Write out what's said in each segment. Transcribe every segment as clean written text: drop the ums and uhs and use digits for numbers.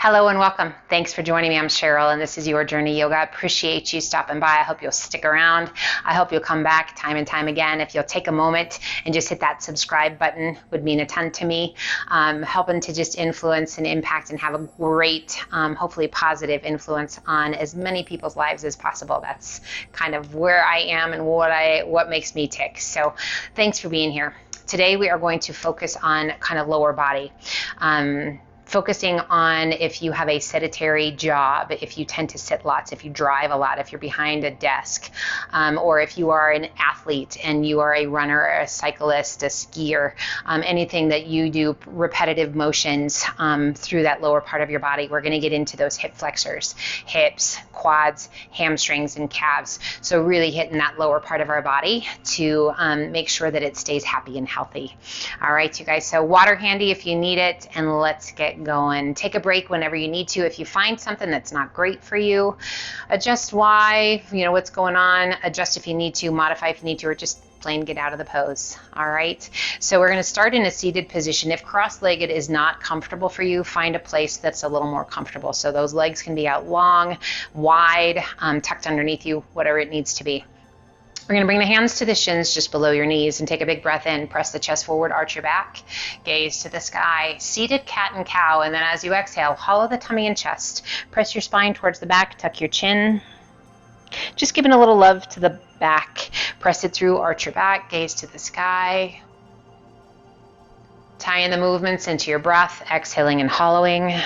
Hello and welcome. Thanks for joining me. I'm Cheryl and this is Your Journey Yoga. I appreciate you stopping by. I hope you'll stick around. I hope you'll come back time and time again. If you'll take a moment and just hit that subscribe button, would mean a ton to me. Helping to just influence and impact and have a great, hopefully positive influence on as many people's lives as possible. That's kind of where I am and what makes me tick. So thanks for being here. Today we are going to focus on kind of lower body. Focusing on if you have a sedentary job, if you tend to sit lots, if you drive a lot, if you're behind a desk, or if you are an athlete and you are a runner, a cyclist, a skier, anything that you do repetitive motions through that lower part of your body. We're going to get into those hip flexors, hips, quads, hamstrings, and calves. So really hitting that lower part of our body to make sure that it stays happy and healthy. All right, you guys, so water handy if you need it, and let's get going. Take a break whenever you need to. If you find something that's not great for you, adjust why, what's going on, adjust if you need to, modify if you need to, or just plain get out of the pose. All right, so we're going to start in a seated position. If cross-legged is not comfortable for you, find a place that's a little more comfortable. So those legs can be out long, wide, tucked underneath you, whatever it needs to be. We're going to bring the hands to the shins just below your knees and take a big breath in. Press the chest forward, arch your back, gaze to the sky. Seated cat and cow, and then as you exhale, hollow the tummy and chest. Press your spine towards the back, tuck your chin. Just giving a little love to the back. Press it through, arch your back, gaze to the sky. Tie in the movements into your breath, exhaling and hollowing.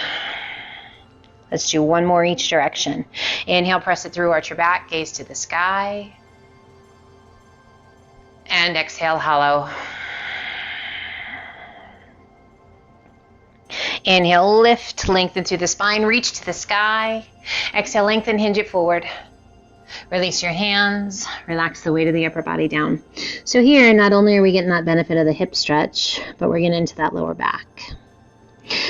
Let's do one more each direction. Inhale, press it through, arch your back, gaze to the sky. And exhale, hollow. Inhale, lift, lengthen through the spine, reach to the sky. Exhale, lengthen, hinge it forward. Release your hands, relax the weight of the upper body down. So here, not only are we getting that benefit of the hip stretch, but we're getting into that lower back.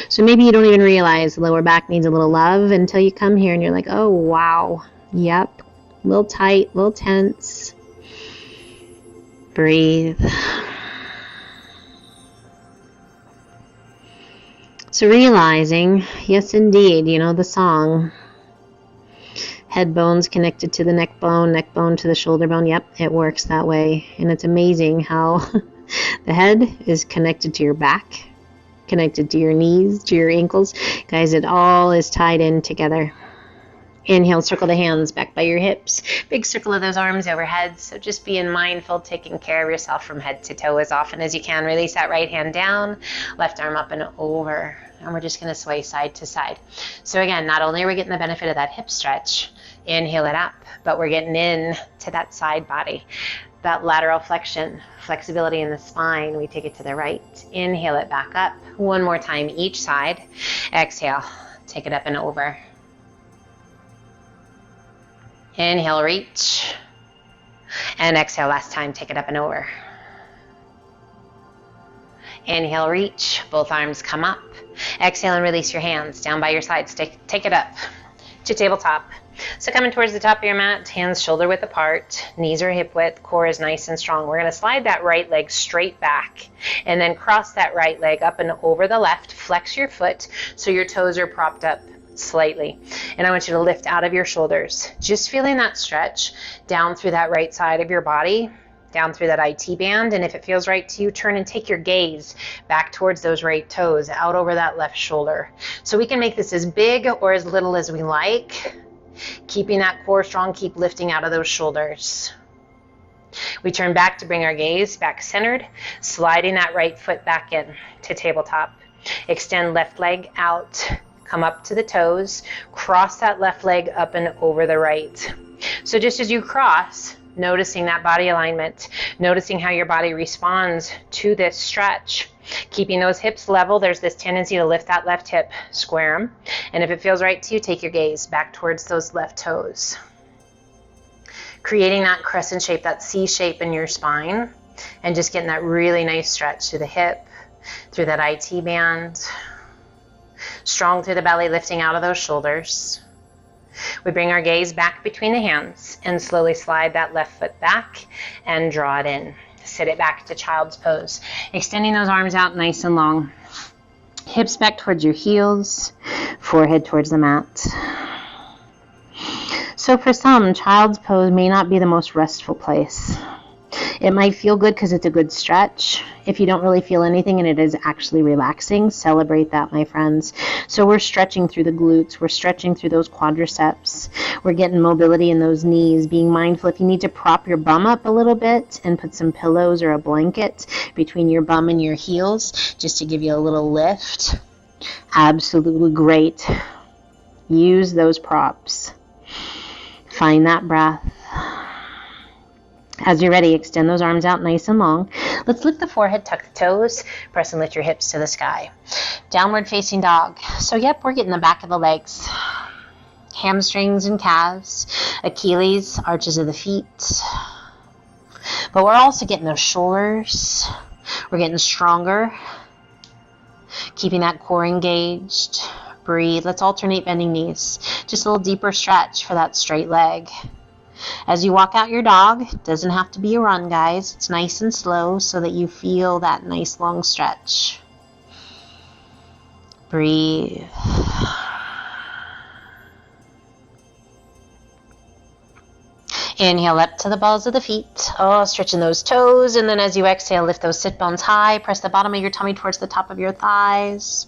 So maybe you don't even realize the lower back needs a little love until you come here and you're like, oh, wow. Yep, a little tight, a little tense. Breathe. So realizing, yes indeed, the song, head bone's connected to the neck bone to the shoulder bone. Yep, it works that way. And it's amazing how the head is connected to your back, connected to your knees, to your ankles. Guys, it all is tied in together. Inhale, circle the hands back by your hips. Big circle of those arms overhead. So just being mindful, taking care of yourself from head to toe as often as you can. Release that right hand down, left arm up and over. And we're just going to sway side to side. So again, not only are we getting the benefit of that hip stretch, inhale it up, but we're getting in to that side body. That lateral flexion, flexibility in the spine. We take it to the right. Inhale it back up. One more time each side. Exhale, take it up and over. Inhale, reach, and exhale, last time, take it up and over. Inhale, reach, both arms come up. Exhale and release your hands down by your sides. Take it up to tabletop. So coming towards the top of your mat, hands shoulder width apart, knees are hip width, core is nice and strong. We're going to slide that right leg straight back and then cross that right leg up and over the left. Flex your foot so your toes are propped up slightly. And I want you to lift out of your shoulders. Just feeling that stretch down through that right side of your body, down through that IT band. And if it feels right to you, turn and take your gaze back towards those right toes, out over that left shoulder. So we can make this as big or as little as we like. Keeping that core strong, keep lifting out of those shoulders. We turn back to bring our gaze back centered, sliding that right foot back in to tabletop. Extend left leg out. Come up to the toes, cross that left leg up and over the right. So just as you cross, noticing that body alignment, noticing how your body responds to this stretch. Keeping those hips level, there's this tendency to lift that left hip, square them. And if it feels right to you, take your gaze back towards those left toes. Creating that crescent shape, that C shape in your spine, and just getting that really nice stretch through the hip, through that IT band. Strong through the belly, lifting out of those shoulders. We bring our gaze back between the hands and slowly slide that left foot back and draw it in. Sit it back to child's pose. Extending those arms out nice and long. Hips back towards your heels. Forehead towards the mat. So for some, child's pose may not be the most restful place. It might feel good because it's a good stretch. If you don't really feel anything and it is actually relaxing, celebrate that, my friends. So we're stretching through the glutes. We're stretching through those quadriceps. We're getting mobility in those knees, being mindful if you need to prop your bum up a little bit and put some pillows or a blanket between your bum and your heels just to give you a little lift. Absolutely great. Use those props. Find that breath. As you're ready, extend those arms out nice and long. Let's lift the forehead, tuck the toes, press and lift your hips to the sky. Downward facing dog. So yep, we're getting the back of the legs. Hamstrings and calves, Achilles, arches of the feet. But we're also getting those shoulders. We're getting stronger. Keeping that core engaged. Breathe. Let's alternate bending knees. Just a little deeper stretch for that straight leg. As you walk out your dog, it doesn't have to be a run, guys. It's nice and slow so that you feel that nice long stretch. Breathe. Inhale up to the balls of the feet. Oh, stretching those toes. And then as you exhale, lift those sit bones high. Press the bottom of your tummy towards the top of your thighs.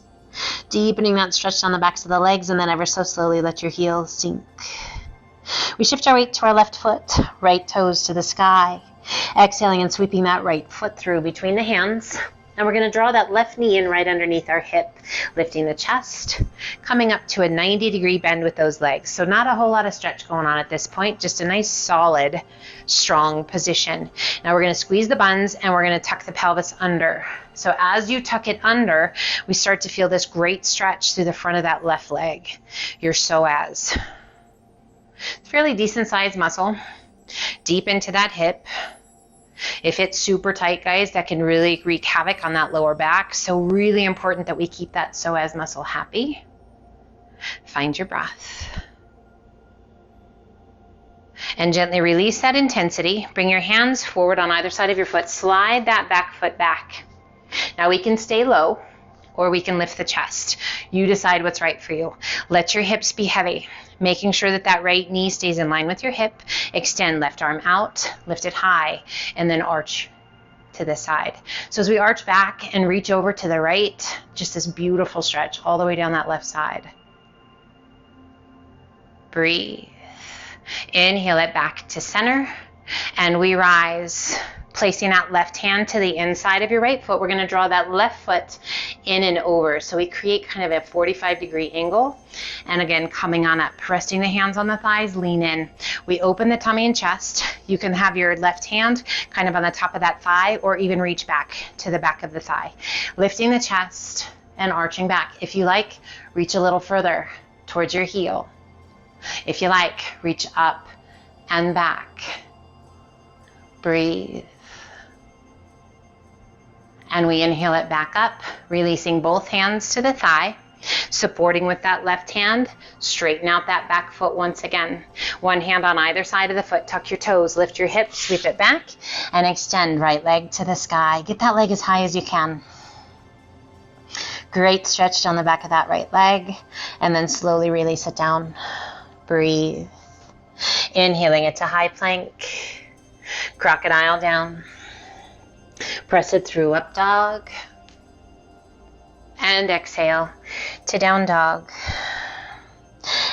Deepening that stretch down the backs of the legs. And then ever so slowly let your heels sink. We shift our weight to our left foot, right toes to the sky. Exhaling and sweeping that right foot through between the hands. And we're going to draw that left knee in right underneath our hip, lifting the chest, coming up to a 90-degree bend with those legs. So not a whole lot of stretch going on at this point, just a nice, solid, strong position. Now we're going to squeeze the buns and we're going to tuck the pelvis under. So as you tuck it under, we start to feel this great stretch through the front of that left leg, your psoas. It's a fairly decent sized muscle, deep into that hip. If it's super tight, guys, that can really wreak havoc on that lower back. So really important that we keep that psoas muscle happy. Find your breath. And gently release that intensity. Bring your hands forward on either side of your foot. Slide that back foot back. Now we can stay low or we can lift the chest. You decide what's right for you. Let your hips be heavy. Making sure that that right knee stays in line with your hip. Extend left arm out, lift it high, and then arch to the side. So as we arch back and reach over to the right, just this beautiful stretch all the way down that left side. Breathe. Inhale it back to center, and we rise. Placing that left hand to the inside of your right foot, we're going to draw that left foot in and over. So we create kind of a 45-degree angle. And again, coming on up, resting the hands on the thighs, lean in. We open the tummy and chest. You can have your left hand kind of on the top of that thigh or even reach back to the back of the thigh. Lifting the chest and arching back. If you like, reach a little further towards your heel. If you like, reach up and back. Breathe. And we inhale it back up, releasing both hands to the thigh, supporting with that left hand, straighten out that back foot once again. One hand on either side of the foot, tuck your toes, lift your hips, sweep it back, and extend right leg to the sky. Get that leg as high as you can. Great stretch down the back of that right leg, and then slowly release it down. Breathe. Inhaling it to high plank, crocodile down. Press it through, up dog. And exhale to down dog.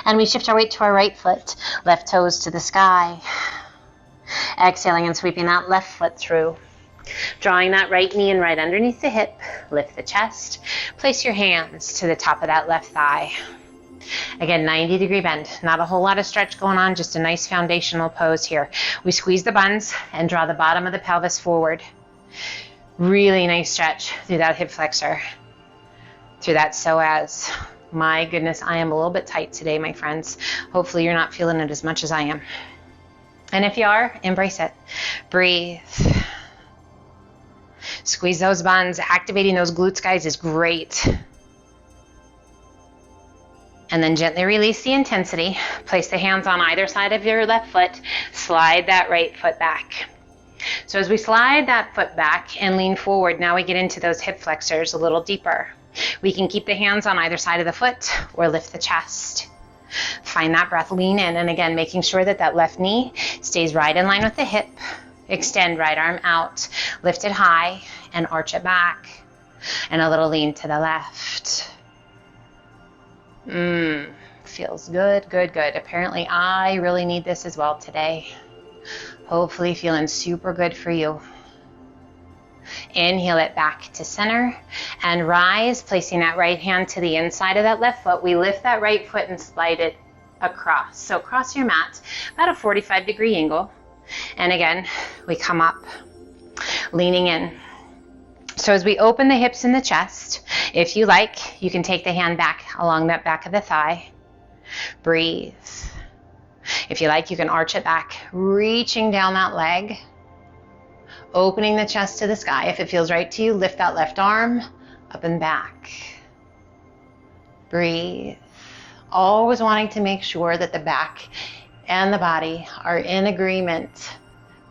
And we shift our weight to our right foot, left toes to the sky. Exhaling and sweeping that left foot through. Drawing that right knee in right underneath the hip. Lift the chest. Place your hands to the top of that left thigh. Again, 90-degree bend. Not a whole lot of stretch going on, just a nice foundational pose here. We squeeze the buns and draw the bottom of the pelvis forward. Really nice stretch through that hip flexor, through that psoas. My goodness, I am a little bit tight today, my friends. Hopefully you're not feeling it as much as I am. And if you are, embrace it. Breathe. Squeeze those buns. Activating those glutes, guys, is great. And then gently release the intensity. Place the hands on either side of your left foot. Slide that right foot back. So as we slide that foot back and lean forward, now we get into those hip flexors a little deeper. We can keep the hands on either side of the foot or lift the chest. Find that breath, lean in, and again, making sure that that left knee stays right in line with the hip. Extend right arm out, lift it high, and arch it back. And a little lean to the left. Feels good, good, good. Apparently, I really need this as well today. Hopefully feeling super good for you. Inhale it back to center and rise, placing that right hand to the inside of that left foot. We lift that right foot and slide it across. So across your mat, about a 45-degree angle. And again, we come up, leaning in. So as we open the hips and the chest, if you like, you can take the hand back along that back of the thigh. Breathe. If you like, you can arch it back, reaching down that leg, opening the chest to the sky. If it feels right to you, lift that left arm up and back. Breathe. Always wanting to make sure that the back and the body are in agreement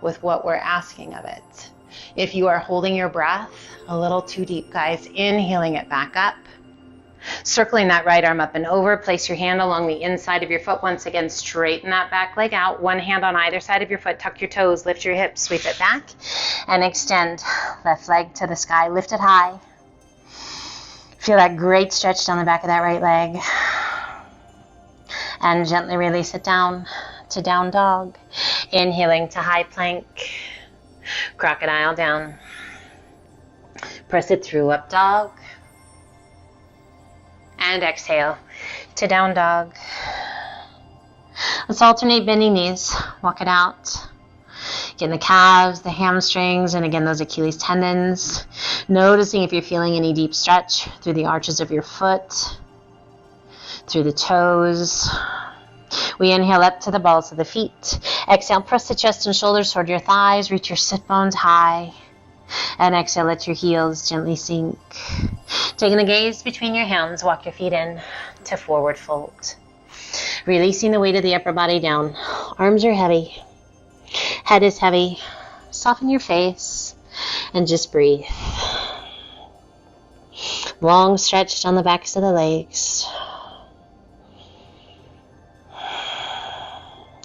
with what we're asking of it. If you are holding your breath a little too deep, guys, inhaling it back up. Circling that right arm up and over, place your hand along the inside of your foot. Once again, straighten that back leg out. One hand on either side of your foot. Tuck your toes, lift your hips, sweep it back, and extend left leg to the sky. Lift it high. Feel that great stretch down the back of that right leg. And gently release it down to down dog. Inhaling to high plank. Crocodile down. Press it through, up dog. And exhale to down dog. Let's alternate bending knees. Walk it out. Getting the calves, the hamstrings, and again, those Achilles tendons. Noticing if you're feeling any deep stretch through the arches of your foot, through the toes. We inhale up to the balls of the feet. Exhale, press the chest and shoulders toward your thighs. Reach your sit bones high. And exhale, let your heels gently sink. Taking the gaze between your hands, walk your feet in to forward fold. Releasing the weight of the upper body down. Arms are heavy. Head is heavy. Soften your face and just breathe. Long stretch down the backs of the legs.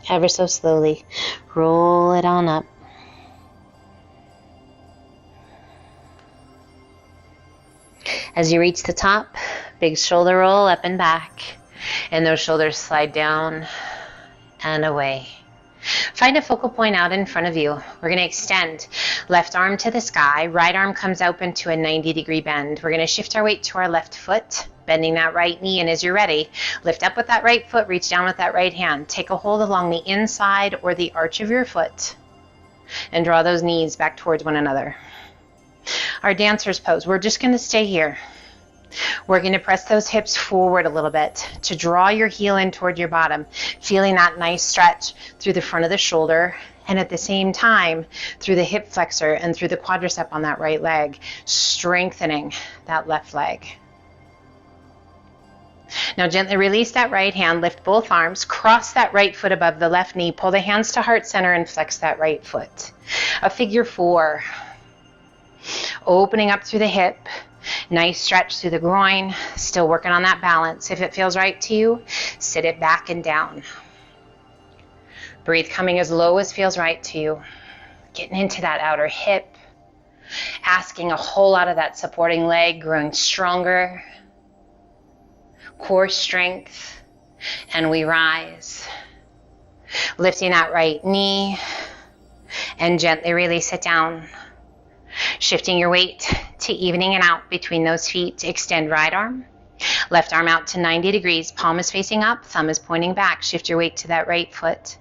Ever so slowly, roll it on up. As you reach the top, big shoulder roll up and back, and those shoulders slide down and away. Find a focal point out in front of you. We're going to extend left arm to the sky, right arm comes open to a 90-degree bend. We're going to shift our weight to our left foot, bending that right knee, and as you're ready, lift up with that right foot, reach down with that right hand. Take a hold along the inside or the arch of your foot, and draw those knees back towards one another. Our dancer's pose, we're just going to stay here. We're going to press those hips forward a little bit to draw your heel in toward your bottom, feeling that nice stretch through the front of the shoulder, and at the same time through the hip flexor and through the quadricep on that right leg, strengthening that left leg. Now gently release that right hand, lift both arms, cross that right foot above the left knee, pull the hands to heart center and flex that right foot. A figure four. Opening up through the hip, nice stretch through the groin, still working on that balance. If it feels right to you, sit it back and down. Breathe coming as low as feels right to you. Getting into that outer hip, asking a whole lot of that supporting leg, growing stronger. Core strength, and we rise. Lifting that right knee, and gently release it down. Shifting your weight to evening it out between those feet. Extend right arm. Left arm out to 90 degrees. Palm is facing up. Thumb is pointing back. Shift your weight to that right foot.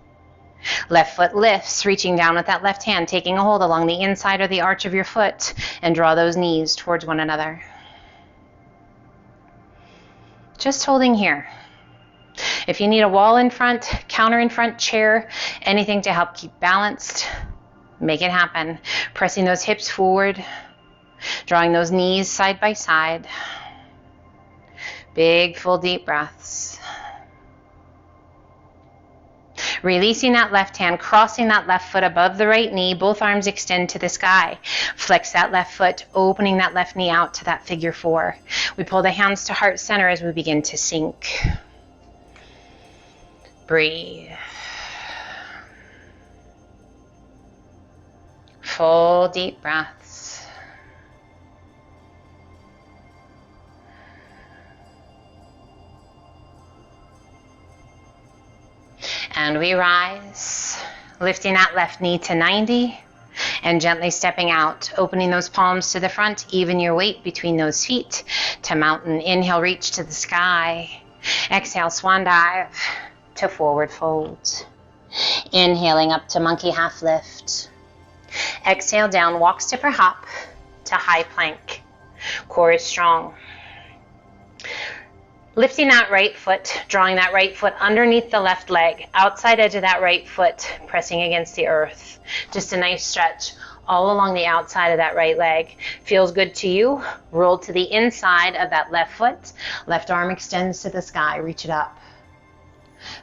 Left foot lifts, reaching down with that left hand, taking a hold along the inside or the arch of your foot, and draw those knees towards one another. Just holding here. If you need a wall in front, counter in front, chair, anything to help keep balanced, make it happen. Pressing those hips forward, drawing those knees side by side. Big, full, deep breaths. Releasing that left hand, crossing that left foot above the right knee, both arms extend to the sky. Flex that left foot, opening that left knee out to that figure 4. We pull the hands to heart center as we begin to sink. Breathe. Full deep breaths. And we rise, lifting that left knee to 90 and gently stepping out, opening those palms to the front, even your weight between those feet to mountain. Inhale, reach to the sky. Exhale, swan dive to forward fold. Inhaling up to monkey half lift. Exhale down, walk, step, or hop to high plank. Core is strong. Lifting that right foot, drawing that right foot underneath the left leg, outside edge of that right foot, pressing against the earth. Just a nice stretch all along the outside of that right leg. Feels good to you? Roll to the inside of that left foot. Left arm extends to the sky. Reach it up.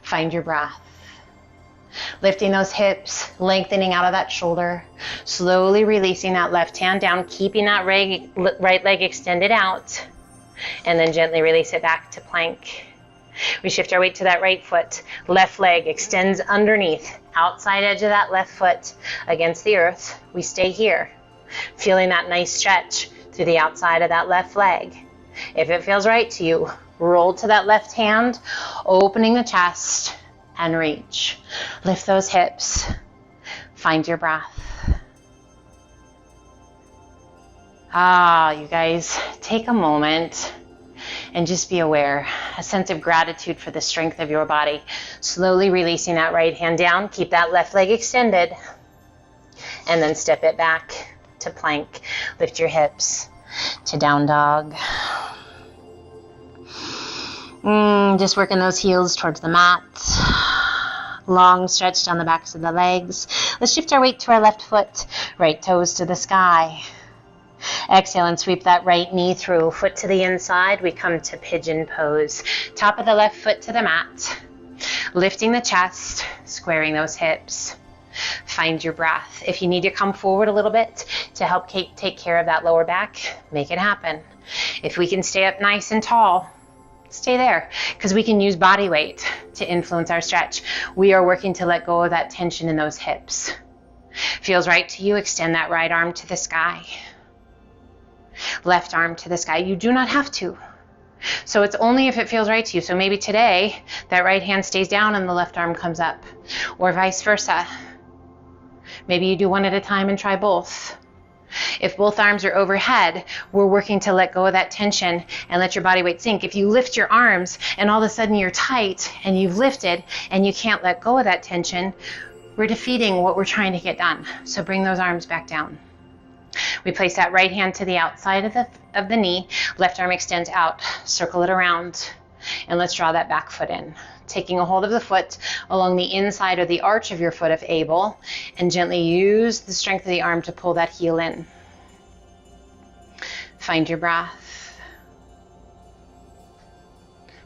Find your breath. Lifting those hips, lengthening out of that shoulder. Slowly releasing that left hand down, keeping that right leg extended out. And then gently release it back to plank. We shift our weight to that right foot. Left leg extends underneath, outside edge of that left foot against the earth. We stay here, feeling that nice stretch through the outside of that left leg. If it feels right to you, roll to that left hand, opening the chest and reach. Lift those hips. Find your breath. You guys, take a moment and just be aware, a sense of gratitude for the strength of your body. Slowly releasing that right hand down, keep that left leg extended, and then step it back to plank. Lift your hips to down dog. Just working those heels towards the mat. Long stretch down the backs of the legs. Let's shift our weight to our left foot, right toes to the sky. Exhale and sweep that right knee through. Foot to the inside, we come to pigeon pose. Top of the left foot to the mat. Lifting the chest, squaring those hips. Find your breath. If you need to come forward a little bit to help take care of that lower back, make it happen. If we can stay up nice and tall, stay there, because we can use body weight to influence our stretch. We are working to let go of that tension in those hips. Feels right to you, extend that right arm to the sky. Left arm to the sky. You do not have to. So it's only if it feels right to you. So maybe today that right hand stays down and the left arm comes up, or vice versa. Maybe you do one at a time and try both. If both arms are overhead, we're working to let go of that tension and let your body weight sink. If you lift your arms and all of a sudden you're tight and you've lifted and you can't let go of that tension, we're defeating what we're trying to get done. So bring those arms back down. We place that right hand to the outside of the knee. Left arm extends out. Circle it around. And let's draw that back foot in. Taking a hold of the foot along the inside or the arch of your foot if able. And gently use the strength of the arm to pull that heel in. Find your breath.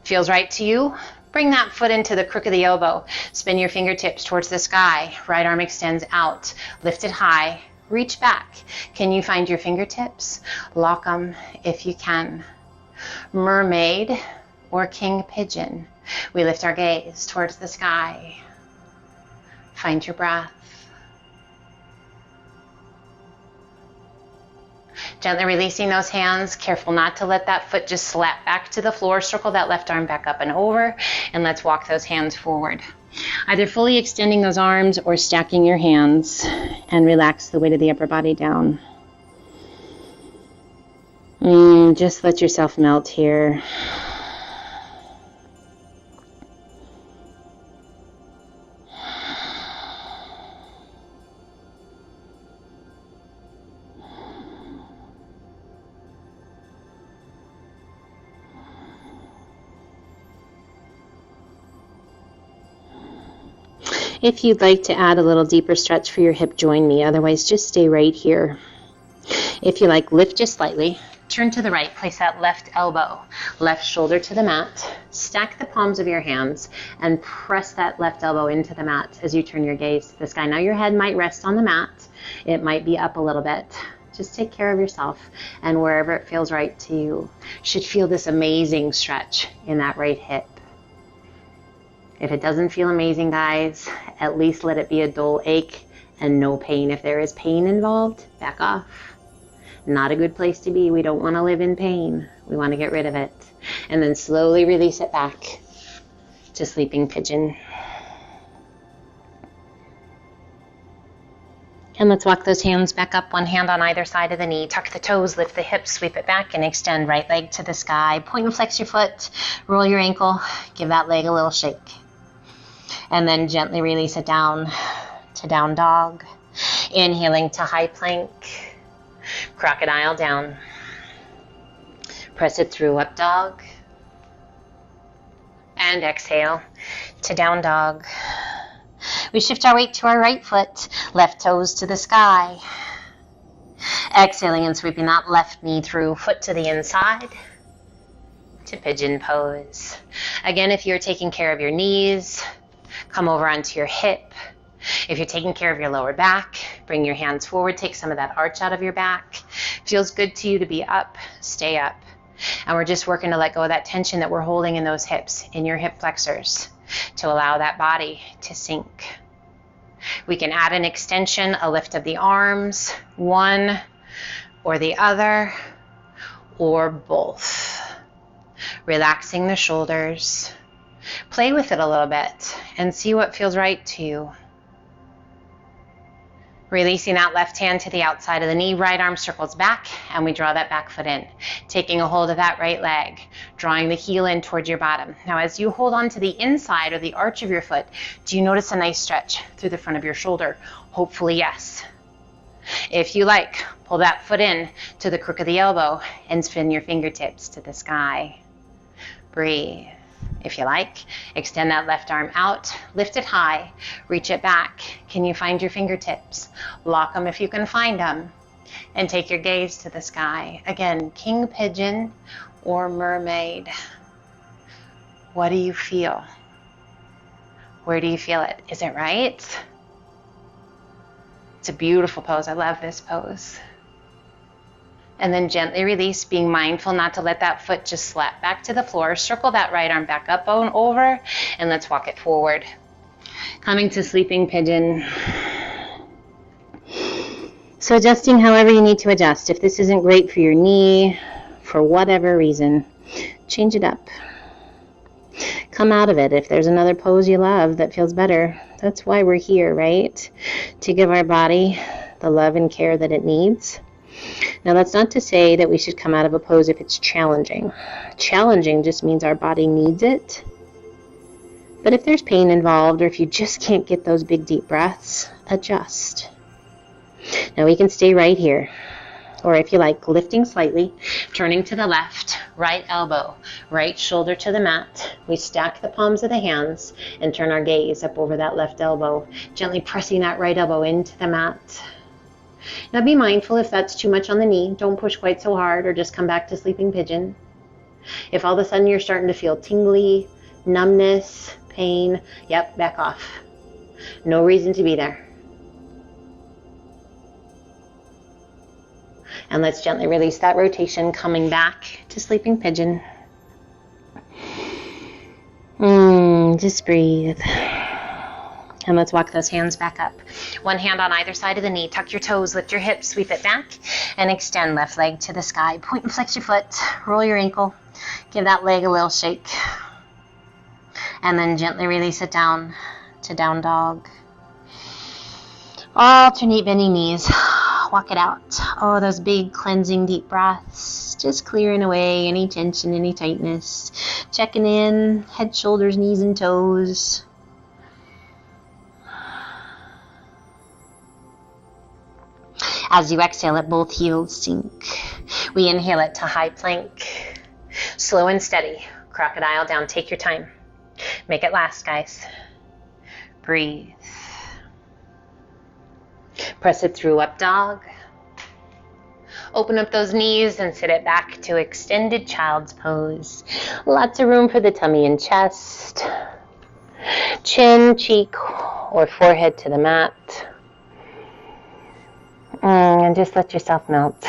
Feels right to you? Bring that foot into the crook of the elbow. Spin your fingertips towards the sky. Right arm extends out. Lift it high. Reach back. Can you find your fingertips? Lock them if you can. Mermaid or king pigeon. We lift our gaze towards the sky. Find your breath. Gently releasing those hands. Careful not to let that foot just slap back to the floor. Circle that left arm back up and over. And let's walk those hands forward. Either fully extending those arms or stacking your hands, and relax the weight of the upper body down. Just let yourself melt here. If you'd like to add a little deeper stretch for your hip, join me. Otherwise, just stay right here. If you like, lift just slightly. turn to the right, place that left elbow, left shoulder to the mat. Stack the palms of your hands and press that left elbow into the mat as you turn your gaze to the sky. Now your head might rest on the mat. It might be up a little bit. Just take care of yourself, and wherever it feels right to you, should feel this amazing stretch in that right hip. If it doesn't feel amazing, guys, at least let it be a dull ache and no pain. If there is pain involved, back off. Not a good place to be. We don't want to live in pain. We want to get rid of it. And then slowly release it back to sleeping pigeon. And let's walk those hands back up, one hand on either side of the knee. Tuck the toes, lift the hips, sweep it back, and extend right leg to the sky. Point and flex your foot, roll your ankle, give that leg a little shake. And then gently release it down to down dog. Inhaling to high plank, crocodile down. Press it through, up dog. And exhale to down dog. We shift our weight to our right foot, left toes to the sky. Exhaling and sweeping that left knee through, foot to the inside, to pigeon pose. Again, if you're taking care of your knees, come over onto your hip. If you're taking care of your lower back, bring your hands forward, take some of that arch out of your back. Feels good to you to be up, stay up. And we're just working to let go of that tension that we're holding in those hips, in your hip flexors, to allow that body to sink. We can add an extension, a lift of the arms, one or the other, or both. Relaxing the shoulders. Play with it a little bit and see what feels right to you. Releasing that left hand to the outside of the knee, right arm circles back, and we draw that back foot in. Taking a hold of that right leg, drawing the heel in towards your bottom. Now as you hold on to the inside or the arch of your foot, do you notice a nice stretch through the front of your shoulder? Hopefully yes. If you like, pull that foot in to the crook of the elbow and spin your fingertips to the sky. Breathe. If you like, extend that left arm out, lift it high, reach it back. Can you find your fingertips? Lock them if you can find them. And take your gaze to the sky. Again, king pigeon or mermaid. What do you feel? Where do you feel it? Is it right? It's a beautiful pose. I love this pose. And then gently release, being mindful not to let that foot just slap back to the floor. Circle that right arm back up and over, and let's walk it forward. Coming to sleeping pigeon. So adjusting however you need to adjust. If this isn't great for your knee, for whatever reason, change it up. Come out of it. If there's another pose you love that feels better, that's why we're here, right? To give our body the love and care that it needs. Now, that's not to say that we should come out of a pose if it's challenging. Challenging just means our body needs it. But if there's pain involved, or if you just can't get those big deep breaths, adjust. Now we can stay right here. Or if you like, lifting slightly, turning to the left, right elbow, right shoulder to the mat. We stack the palms of the hands and turn our gaze up over that left elbow, gently pressing that right elbow into the mat. Now be mindful if that's too much on the knee. Don't push quite so hard or just come back to sleeping pigeon. If all of a sudden you're starting to feel tingly, numbness, pain, yep, back off. No reason to be there. And let's gently release that rotation, coming back to sleeping pigeon. Just breathe. And let's walk those hands back up. One hand on either side of the knee. Tuck your toes, lift your hips, sweep it back, and extend left leg to the sky. Point and flex your foot, roll your ankle, give that leg a little shake, and then gently release it down to down dog. Alternate bending knees. Walk it out. Oh, those big cleansing deep breaths. Just clearing away any tension, any tightness. Checking in, head, shoulders, knees, and toes. As you exhale it, both heels sink. We inhale it to high plank. Slow and steady. Crocodile down. Take your time. Make it last, guys. Breathe. Press it through, up dog. Open up those knees and sit it back to extended child's pose. Lots of room for the tummy and chest. Chin, cheek, or forehead to the mat. And just let yourself melt.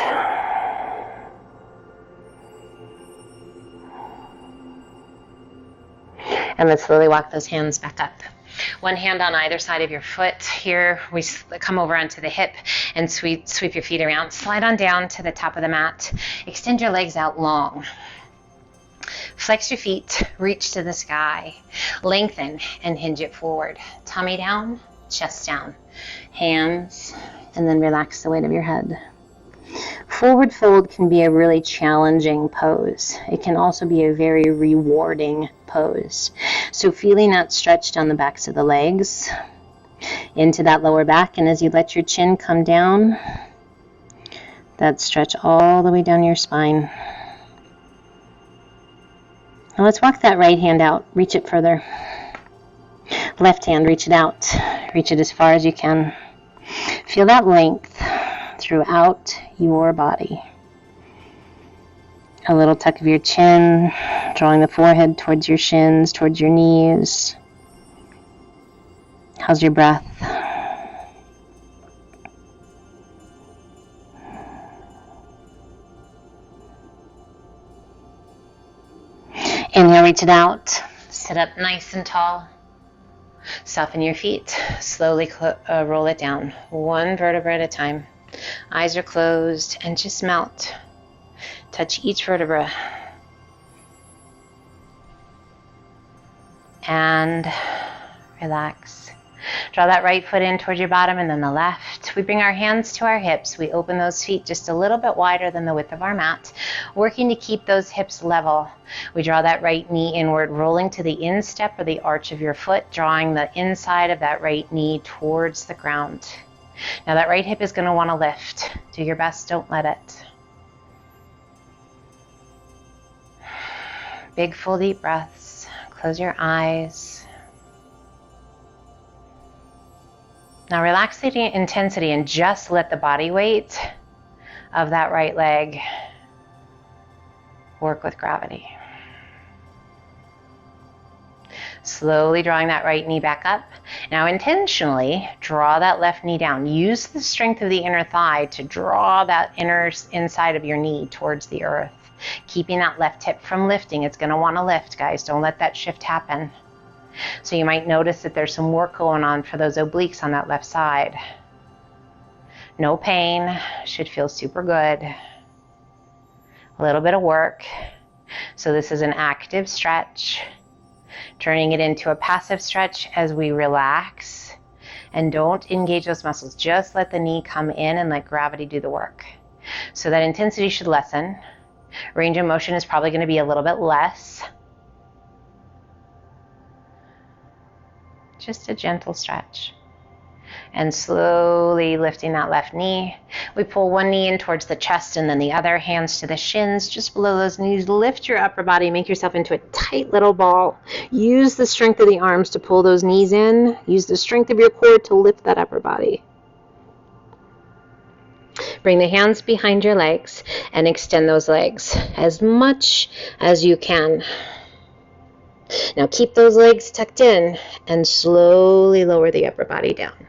And let's slowly walk those hands back up. One hand on either side of your foot. Here we come over onto the hip and sweep your feet around. Slide on down to the top of the mat. Extend your legs out long. Flex your feet, reach to the sky. Lengthen and hinge it forward. Tummy down, chest down. Hands, and then relax the weight of your head. Forward fold can be a really challenging pose. It can also be a very rewarding pose. So feeling that stretch down the backs of the legs, into that lower back, and as you let your chin come down, that stretch all the way down your spine. Now let's walk that right hand out. Reach it further. Left hand, reach it out. Reach it as far as you can. Feel that length throughout your body. A little tuck of your chin, drawing the forehead towards your shins, towards your knees. How's your breath? Inhale, reach it out. Sit up nice and tall. Soften your feet. Slowly roll it down, one vertebra at a time. Eyes are closed and just melt. Touch each vertebra. And relax. Draw that right foot in towards your bottom and then the left. We bring our hands to our hips. We open those feet just a little bit wider than the width of our mat, working to keep those hips level. We draw that right knee inward, rolling to the instep or the arch of your foot, drawing the inside of that right knee towards the ground. Now that right hip is going to want to lift. Do your best, don't let it. Big, full, deep breaths. Close your eyes. Now relax the intensity and just let the body weight of that right leg work with gravity. Slowly drawing that right knee back up. Now intentionally draw that left knee down. Use the strength of the inner thigh to draw that inner inside of your knee towards the earth. Keeping that left hip from lifting. It's going to want to lift, guys. Don't let that shift happen. So you might notice that there's some work going on for those obliques on that left side. No pain. Should feel super good. A little bit of work. So this is an active stretch. Turning it into a passive stretch as we relax. And don't engage those muscles. Just let the knee come in and let gravity do the work. So that intensity should lessen. Range of motion is probably going to be a little bit less. Just a gentle stretch. And slowly lifting that left knee. We pull one knee in towards the chest and then the other, hands to the shins, just below those knees. Lift your upper body, make yourself into a tight little ball. Use the strength of the arms to pull those knees in. Use the strength of your core to lift that upper body. Bring the hands behind your legs and extend those legs as much as you can. Now keep those legs tucked in and slowly lower the upper body down.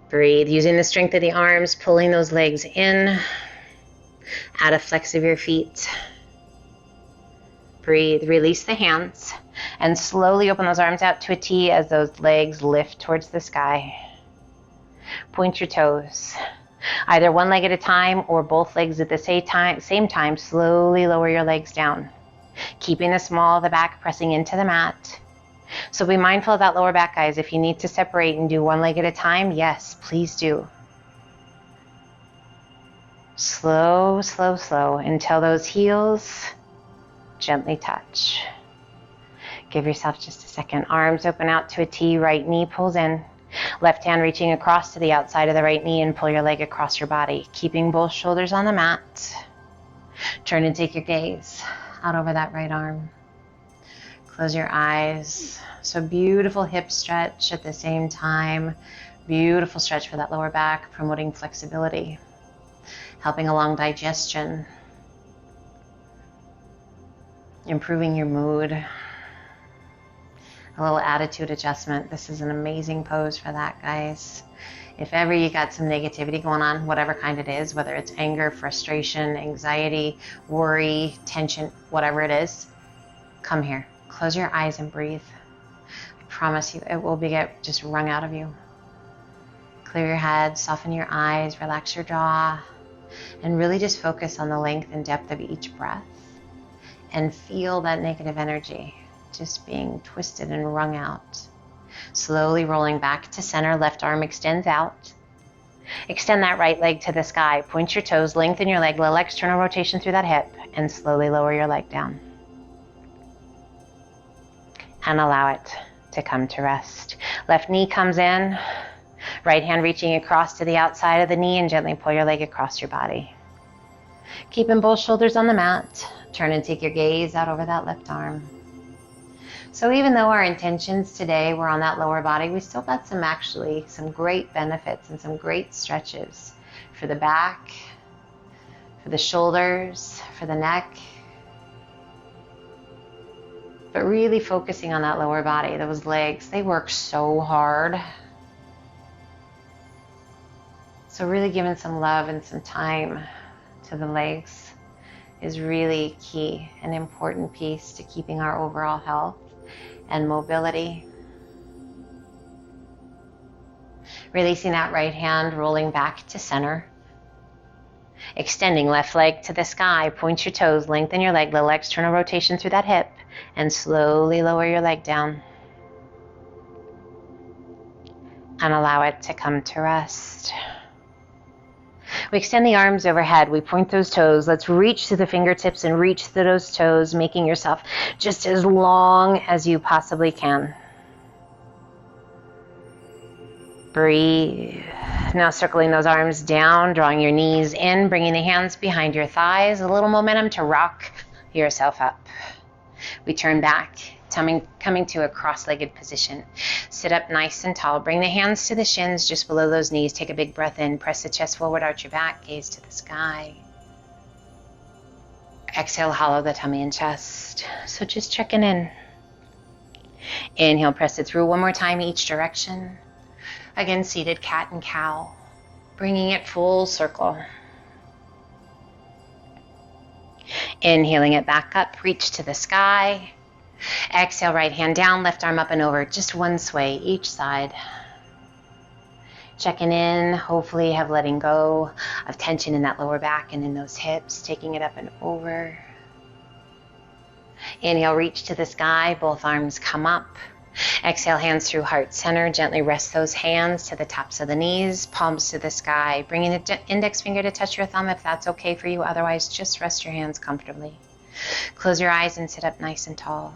Breathe, using the strength of the arms, pulling those legs in. Add a flex of your feet. Breathe, release the hands, and slowly open those arms out to a T as those legs lift towards the sky. Point your toes. Either one leg at a time or both legs at the same time, slowly lower your legs down. Keeping the small of the back pressing into the mat. So be mindful of that lower back, guys. If you need to separate and do one leg at a time, yes, please do. Slow, slow, slow until those heels gently touch. Give yourself just a second. Arms open out to a T, right knee pulls in. Left hand reaching across to the outside of the right knee and pull your leg across your body. Keeping both shoulders on the mat. Turn and take your gaze out over that right arm. Close your eyes. So beautiful hip stretch at the same time. Beautiful stretch for that lower back, promoting flexibility. helping along digestion, improving your mood, a little attitude adjustment. This is an amazing pose for that, guys. If ever you got some negativity going on, whatever kind it is, whether it's anger, frustration, anxiety, worry, tension, whatever it is, come here. Close your eyes and breathe. I promise you, it will get just wrung out of you. Clear your head, soften your eyes, relax your jaw, and really just focus on the length and depth of each breath. And feel that negative energy just being twisted and wrung out. Slowly rolling back to center, left arm extends out. Extend that right leg to the sky. Point your toes, lengthen your leg, little external rotation through that hip, and slowly lower your leg down. And allow it to come to rest. Left knee comes in, right hand reaching across to the outside of the knee, and gently pull your leg across your body. Keeping both shoulders on the mat. Turn and take your gaze out over that left arm. So even though our intentions today were on that lower body, we still got some great benefits and some great stretches for the back, for the shoulders, for the neck. But really focusing on that lower body, those legs, they work so hard. So really giving some love and some time to the legs is really key, an important piece to keeping our overall health and mobility. Releasing that right hand, rolling back to center. Extending left leg to the sky, point your toes, lengthen your leg, little external rotation through that hip, and slowly lower your leg down. And allow it to come to rest. We extend the arms overhead. We point those toes. Let's reach to the fingertips and reach to those toes, making yourself just as long as you possibly can. Breathe. Now circling those arms down, drawing your knees in, bringing the hands behind your thighs, a little momentum to rock yourself up. We turn back, coming to a cross-legged position. Sit up nice and tall. Bring the hands to the shins just below those knees. Take a big breath in. Press the chest forward, arch your back, gaze to the sky. Exhale, hollow the tummy and chest. So just checking in. Inhale, press it through one more time each direction. Again, seated cat and cow. Bringing it full circle. Inhaling it back up, reach to the sky. Exhale, right hand down, left arm up and over, just one sway each side. Checking in, hopefully have letting go of tension in that lower back and in those hips, taking it up and over. Inhale, reach to the sky, both arms come up. Exhale, hands through heart center, gently rest those hands to the tops of the knees, palms to the sky, bringing the index finger to touch your thumb if that's okay for you, otherwise just rest your hands comfortably. Close your eyes and sit up nice and tall.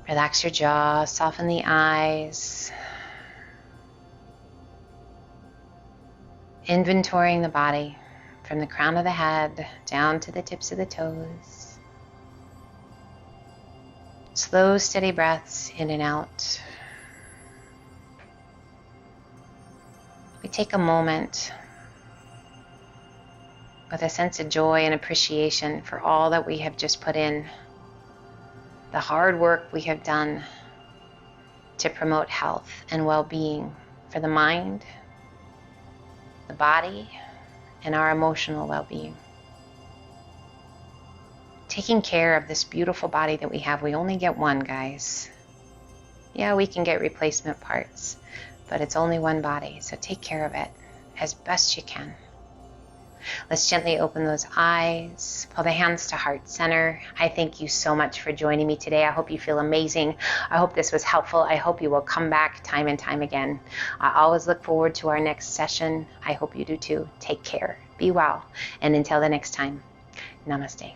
Relax your jaw, soften the eyes. Inventorying the body from the crown of the head down to the tips of the toes. Slow, steady breaths in and out. We take a moment with a sense of joy and appreciation for all that we have just put in. The hard work we have done to promote health and well-being for the mind, the body, and our emotional well-being. Taking care of this beautiful body that we have. We only get one, guys. Yeah, we can get replacement parts, but it's only one body, so take care of it as best you can. Let's gently open those eyes, pull the hands to heart center. I thank you so much for joining me today. I hope you feel amazing. I hope this was helpful. I hope you will come back time and time again. I always look forward to our next session. I hope you do too. Take care, be well, and until the next time, namaste.